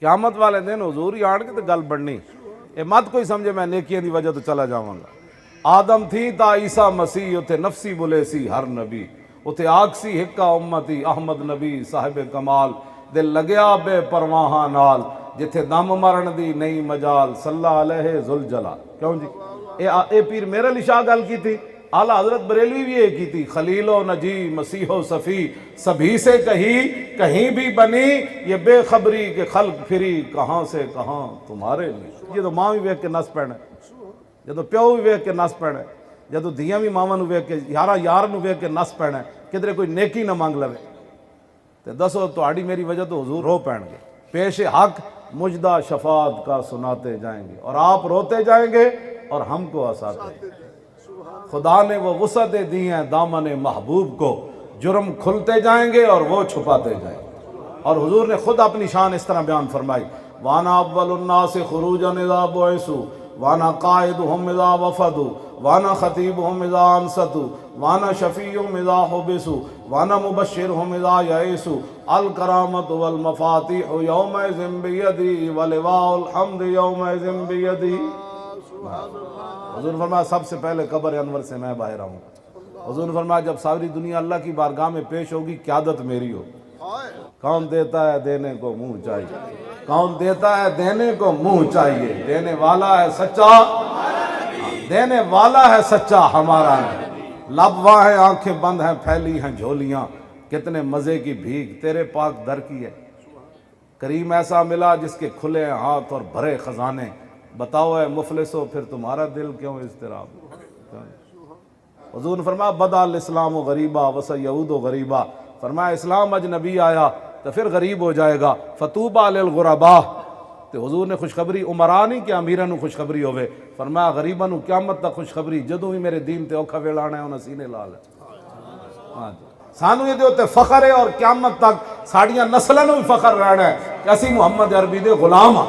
قیامت والے دن حضور ہی آن کے تو گل بڑھنی اے مت کوئی سمجھے میں نیکیاں دی وجہ تو چلا جاواں گا۔ آدم تھی تا عیسیٰ مسیح اتے نفسی بولے سی ہر نبی اتے آکسی ہکا امتی احمد نبی صاحب کمال دل لگیا بے پرواہاں نال جتھے دم مرن دی نئی مجال صلی علیہ ذوالجلال۔ کیوں جی اے پیر میرے علی شاہ گل کی تھی، اعلیٰ حضرت بریلوی بھی یہ کی تھی، خلیل و نجی مسیح و صفی سبھی سے کہیں بھی بنی یہ بے خبری کہ خلق پھری کہاں سے کہاں تمہارے لیے۔ یہ تو ماں بھی ویکھ کے نس پینا، جدو پیو بھی ویکھ کے نس پینا، جدو دیاں بھی ماواں نو ویکھ کے یار نو ویکھ کے نس پینا، کدھر کوئی نیکی نہ مانگ لوے تے دسو تہاڈی میری وجہ تو حضور رو پین گے۔ پیش حق مجدہ شفاعت کا سناتے جائیں گے اور آپ روتے جائیں گے اور ہم کو ہنساتے ہیں۔ خدا نے وہ وسعت دی ہیں دامن محبوب کو، جرم کھلتے جائیں گے اور وہ چھپاتے جائیں گے۔ اور حضور نے خود اپنی شان اس طرح بیان فرمائی، وانا اول الناس خروجا اذا بعثوا وانا قائدهم اذا وفدوا وانا خطیبهم اذا انصتوا وانا شفیعهم اذا حبسوا وانا مبشرهم اذا یئسوا الکرامۃ والمفاتیح یومئذ بیدی ولواء الحمد یومئذ بیدی۔ حضور نے فرمایا سب سے پہلے قبر انور سے میں باہر آؤں گا۔ حضور نے فرمایا جب ساری دنیا اللہ کی بارگاہ میں پیش ہوگی قیادت میری ہوگی۔ کون دیتا ہے دینے کو منہ چاہیے، کون دیتا ہے دینے کو منہ چاہیے، دینے والا ہے سچا، دینے والا ہے سچا ہمارا نہیں۔ لب واہ ہیں آنکھیں بند ہیں پھیلی ہیں جھولیاں، کتنے مزے کی بھیک تیرے پاک در کی ہے۔ کریم ایسا ملا جس کے کھلے ہیں ہاتھ اور بھرے خزانے، بتاؤ اے مفلسو پھر تمہارا دل کیوں اضطراب۔ حضور نے فرمایا بدا الاسلام غریبا وسیعود غریبا، فرمایا اسلام اجنبی آیا تو پھر غریب ہو جائے گا، فتوبہ للغرباء۔ تو حضور نے خوشخبری عمرہ نہیں کہ امیرہ نو خوشخبری ہوئے، فرمایا غریبہ نو قیامت تک خوشخبری جدوں ہی میرے دین تے اوکھا ویلا آنا ہے انہاں سینے لال ہے۔ سانو یہ دے فخر ہے اور قیامت تک ساڑیاں نسلوں بھی فخر رہنا ہے کہ اسی محمد عربی دے غلام ہاں۔